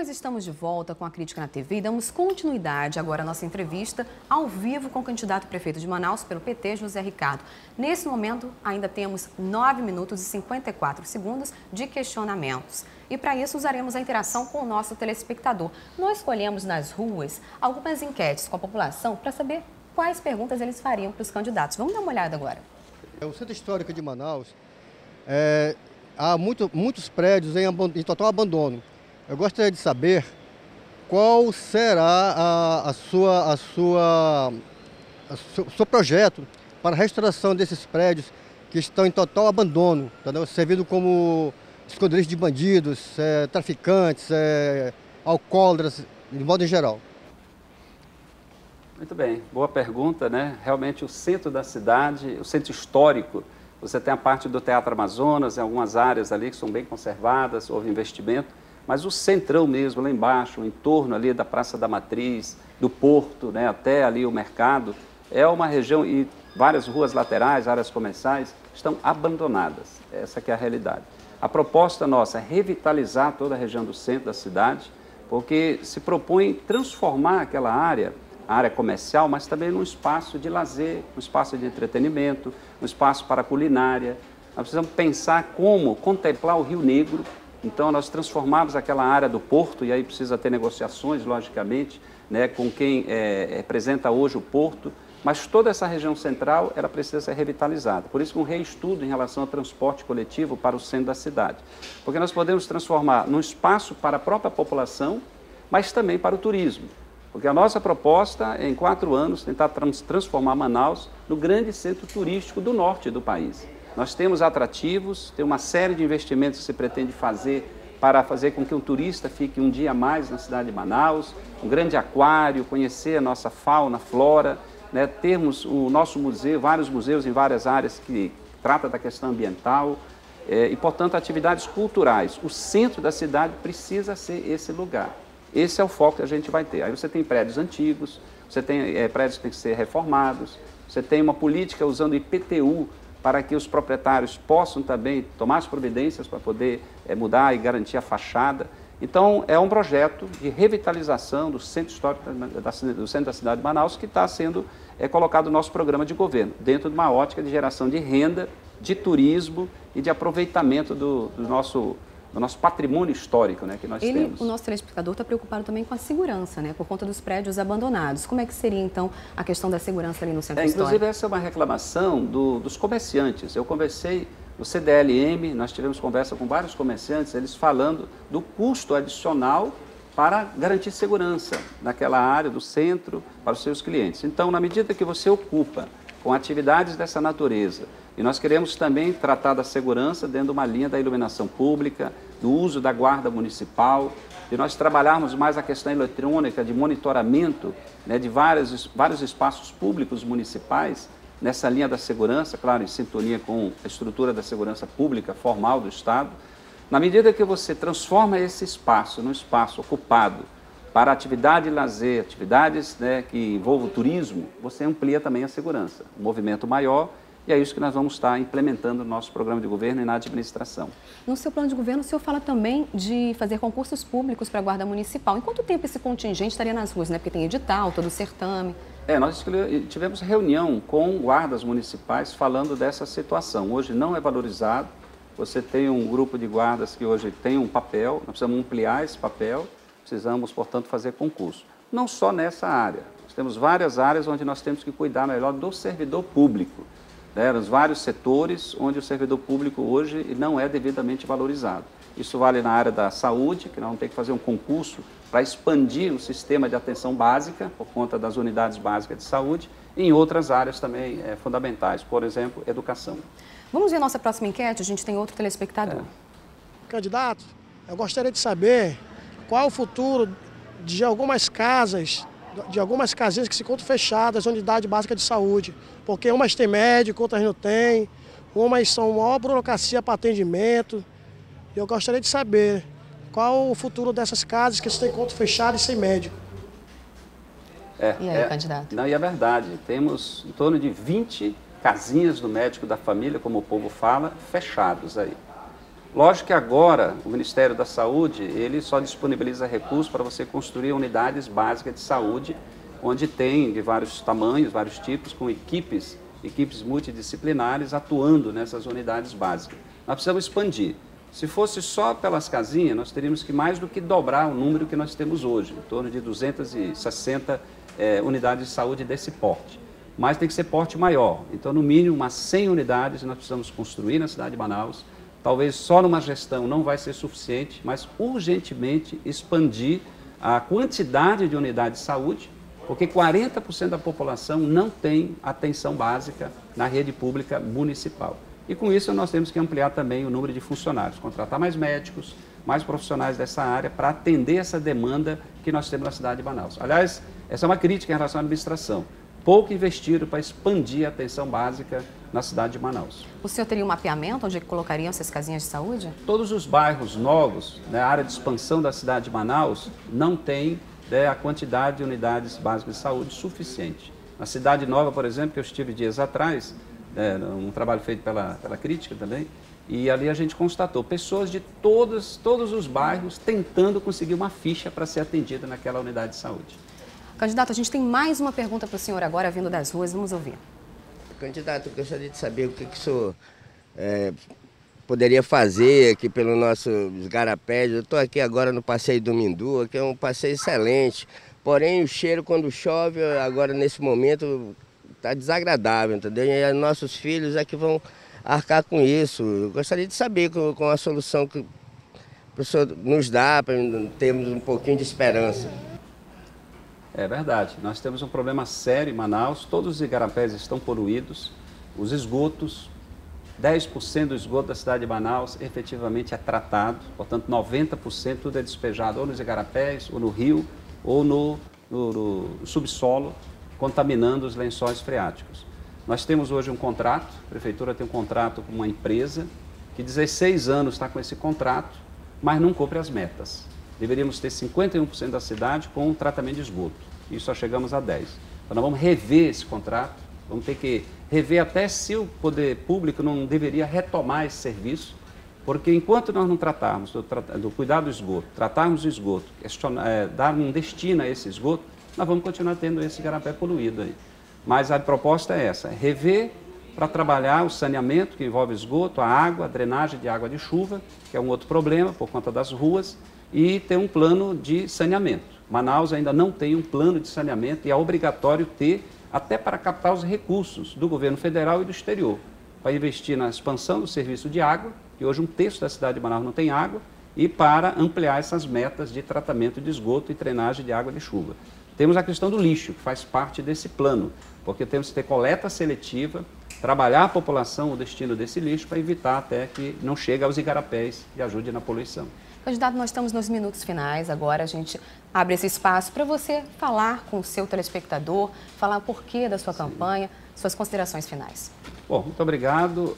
nós estamos de volta com a Crítica na TV e damos continuidade agora à nossa entrevista ao vivo com o candidato prefeito de Manaus pelo PT, José Ricardo. Nesse momento, ainda temos 9 minutos e 54 segundos de questionamentos. E para isso, usaremos a interação com o nosso telespectador. Nós escolhemos nas ruas algumas enquetes com a população para saber quais perguntas eles fariam para os candidatos. Vamos dar uma olhada agora. O Centro Histórico de Manaus, há muitos prédios em total abandono. Eu gostaria de saber qual será o seu projeto para a restauração desses prédios que estão em total abandono, entendeu? Servindo como esconderijo de bandidos, traficantes, alcoólatras, de modo em geral. Muito bem, boa pergunta, né? Realmente o centro da cidade, o centro histórico, você tem a parte do Teatro Amazonas, em algumas áreas ali que são bem conservadas, houve investimento, mas o centrão mesmo, lá embaixo, o entorno ali da Praça da Matriz, do Porto, né, até ali o mercado, é uma região e várias ruas laterais, áreas comerciais, estão abandonadas. Essa que é a realidade. A proposta nossa é revitalizar toda a região do centro da cidade, porque se propõe transformar aquela área, a área comercial, mas também num espaço de lazer, um espaço de entretenimento, um espaço para culinária. Nós precisamos pensar como contemplar o Rio Negro. Então, nós transformamos aquela área do porto, e aí precisa ter negociações, logicamente, né, com quem representa hoje o porto, mas toda essa região central, ela precisa ser revitalizada. Por isso, um reestudo em relação ao transporte coletivo para o centro da cidade. Porque nós podemos transformar num espaço para a própria população, mas também para o turismo. Porque a nossa proposta é, em 4 anos, tentar transformar Manaus no grande centro turístico do norte do país. Nós temos atrativos, tem uma série de investimentos que se pretende fazer para fazer com que um turista fique um dia a mais na cidade de Manaus, um grande aquário, conhecer a nossa fauna, flora, né? Termos o nosso museu, vários museus em várias áreas que tratam da questão ambiental e, portanto, atividades culturais. O centro da cidade precisa ser esse lugar. Esse é o foco que a gente vai ter. Aí você tem prédios antigos, você tem prédios que têm que ser reformados, você tem uma política usando o IPTU para que os proprietários possam também tomar as providências para poder mudar e garantir a fachada. Então, é um projeto de revitalização do centro histórico do centro da cidade de Manaus que está sendo colocado no nosso programa de governo, dentro de uma ótica de geração de renda, de turismo e de aproveitamento do nosso patrimônio histórico, né, que nós temos. O nosso telespectador está preocupado também com a segurança, né, por conta dos prédios abandonados. Como é que seria, então, a questão da segurança ali no centro histórico? Inclusive, essa é uma reclamação dos comerciantes. Eu conversei no CDLM, nós tivemos conversa com vários comerciantes, eles falando do custo adicional para garantir segurança naquela área do centro para os seus clientes. Então, na medida que você ocupa com atividades dessa natureza, e nós queremos também tratar da segurança dentro de uma linha da iluminação pública, do uso da guarda municipal, de nós trabalharmos mais a questão eletrônica de monitoramento, né, de vários espaços públicos municipais, nessa linha da segurança, claro, em sintonia com a estrutura da segurança pública formal do Estado. Na medida que você transforma esse espaço num espaço ocupado para atividade de lazer, atividades, né, que envolvam o turismo, você amplia também a segurança, um movimento maior. E é isso que nós vamos estar implementando no nosso programa de governo e na administração. No seu plano de governo, o senhor fala também de fazer concursos públicos para a Guarda Municipal. Em quanto tempo esse contingente estaria nas ruas, né? Porque tem edital, todo o certame. Nós tivemos reunião com guardas municipais falando dessa situação. Hoje não é valorizado. Você tem um grupo de guardas que hoje tem um papel, nós precisamos ampliar esse papel, precisamos, portanto, fazer concurso. Não só nessa área. Nós temos várias áreas onde nós temos que cuidar melhor do servidor público. Nos vários setores onde o servidor público hoje não é devidamente valorizado. Isso vale na área da saúde, que nós vamos ter que fazer um concurso para expandir o sistema de atenção básica, por conta das unidades básicas de saúde, e em outras áreas também fundamentais, por exemplo, educação. Vamos ver a nossa próxima enquete, a gente tem outro telespectador. Candidato, eu gostaria de saber qual é o futuro de algumas casas, de algumas casinhas que se encontram fechadas, unidade básica de saúde, porque umas têm médico, outras não têm, umas são maior burocracia para atendimento. Eu gostaria de saber qual o futuro dessas casas que se encontram fechadas e sem médico. E aí, candidato? Não, e é verdade, temos em torno de 20 casinhas do médico da família, como o povo fala, fechados aí. Lógico que agora o Ministério da Saúde, ele só disponibiliza recursos para você construir unidades básicas de saúde, onde tem de vários tamanhos, vários tipos, com equipes multidisciplinares atuando nessas unidades básicas. Nós precisamos expandir. Se fosse só pelas casinhas, nós teríamos que mais do que dobrar o número que nós temos hoje, em torno de 260 unidades de saúde desse porte. Mas tem que ser porte maior. Então, no mínimo, umas 100 unidades nós precisamos construir na cidade de Manaus. Talvez só numa gestão não vai ser suficiente, mas urgentemente expandir a quantidade de unidades de saúde, porque 40% da população não tem atenção básica na rede pública municipal. E com isso nós temos que ampliar também o número de funcionários, contratar mais médicos, mais profissionais dessa área para atender essa demanda que nós temos na cidade de Manaus. Aliás, essa é uma crítica em relação à administração. Pouco investiram para expandir a atenção básica na cidade de Manaus. O senhor teria um mapeamento onde colocariam essas casinhas de saúde? Todos os bairros novos, a área de expansão da cidade de Manaus, não tem a quantidade de unidades básicas de saúde suficiente. Na Cidade Nova, por exemplo, que eu estive dias atrás, um trabalho feito pela crítica também, e ali a gente constatou pessoas de todos os bairros tentando conseguir uma ficha para ser atendida naquela unidade de saúde. Candidato, a gente tem mais uma pergunta para o senhor agora, vindo das ruas, vamos ouvir. Candidato, eu gostaria de saber o que o senhor poderia fazer aqui pelos nossos igarapés. Eu estou aqui agora no Passeio do Mindu, que é um passeio excelente, porém o cheiro quando chove, agora nesse momento, está desagradável, entendeu? E nossos filhos é que vão arcar com isso. Eu gostaria de saber com a solução que o senhor nos dá para termos um pouquinho de esperança. É verdade, nós temos um problema sério em Manaus, todos os igarapés estão poluídos, os esgotos, 10% do esgoto da cidade de Manaus efetivamente é tratado, portanto 90% tudo é despejado ou nos igarapés, ou no rio, ou no subsolo, contaminando os lençóis freáticos. Nós temos hoje um contrato, a prefeitura tem um contrato com uma empresa que 16 anos está com esse contrato, mas não cumpre as metas. Deveríamos ter 51% da cidade com tratamento de esgoto, e só chegamos a 10%. Então nós vamos rever esse contrato, vamos ter que rever até se o poder público não deveria retomar esse serviço, porque enquanto nós não tratarmos do cuidado do esgoto, tratarmos o esgoto, dar um destino a esse esgoto, nós vamos continuar tendo esse igarapé poluído aí. Mas a proposta é essa, é rever para trabalhar o saneamento, que envolve esgoto, a água, a drenagem de água de chuva, que é um outro problema por conta das ruas, e ter um plano de saneamento. Manaus ainda não tem um plano de saneamento e é obrigatório ter, até para captar os recursos do governo federal e do exterior, para investir na expansão do serviço de água, que hoje um terço da cidade de Manaus não tem água, e para ampliar essas metas de tratamento de esgoto e drenagem de água de chuva. Temos a questão do lixo, que faz parte desse plano, porque temos que ter coleta seletiva, trabalhar a população, o destino desse lixo, para evitar até que não chegue aos igarapés e ajude na poluição. Candidato, nós estamos nos minutos finais, agora a gente abre esse espaço para você falar com o seu telespectador, falar o porquê da sua campanha, suas considerações finais. Bom, muito obrigado.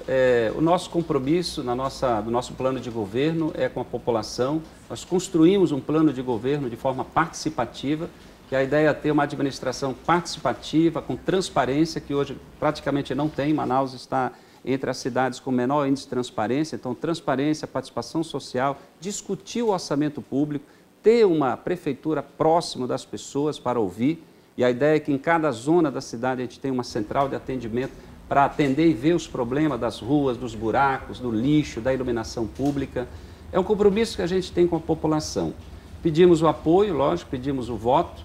O nosso compromisso do nosso plano de governo é com a população. Nós construímos um plano de governo de forma participativa, que a ideia é ter uma administração participativa, com transparência, que hoje praticamente não tem. Manaus está entre as cidades com menor índice de transparência, então transparência, participação social, discutir o orçamento público, ter uma prefeitura próxima das pessoas para ouvir, e a ideia é que em cada zona da cidade a gente tem uma central de atendimento para atender e ver os problemas das ruas, dos buracos, do lixo, da iluminação pública. É um compromisso que a gente tem com a população. Pedimos o apoio, lógico, pedimos o voto,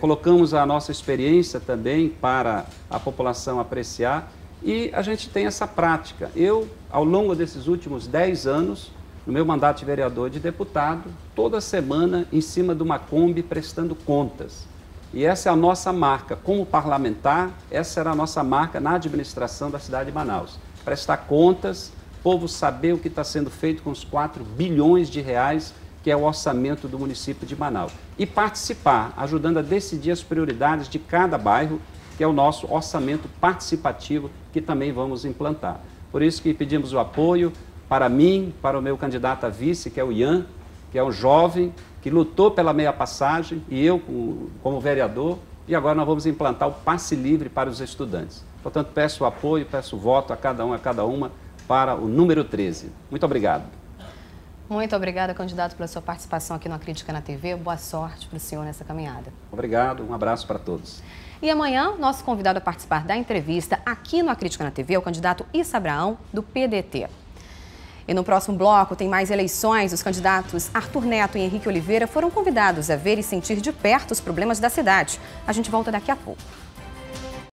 colocamos a nossa experiência também para a população apreciar, e a gente tem essa prática. Eu, ao longo desses últimos 10 anos, no meu mandato de vereador e de deputado, toda semana em cima de uma Kombi prestando contas. E essa é a nossa marca. Como parlamentar, essa era a nossa marca na administração da cidade de Manaus. Prestar contas, o povo saber o que está sendo feito com os 4 bilhões de reais, que é o orçamento do município de Manaus. E participar, ajudando a decidir as prioridades de cada bairro, que é o nosso orçamento participativo, que também vamos implantar. Por isso que pedimos o apoio para mim, para o meu candidato a vice, que é o Ian, que é um jovem que lutou pela meia passagem, e eu como vereador, e agora nós vamos implantar o passe livre para os estudantes. Portanto, peço o apoio, peço o voto a cada um, a cada uma, para o número 13. Muito obrigado. Muito obrigada, candidato, pela sua participação aqui no Crítica na TV. Boa sorte para o senhor nessa caminhada. Obrigado, um abraço para todos. E amanhã, nosso convidado a participar da entrevista aqui no Crítica na TV é o candidato Issa Abraão, do PDT. E no próximo bloco tem mais eleições. Os candidatos Arthur Neto e Henrique Oliveira foram convidados a ver e sentir de perto os problemas da cidade. A gente volta daqui a pouco.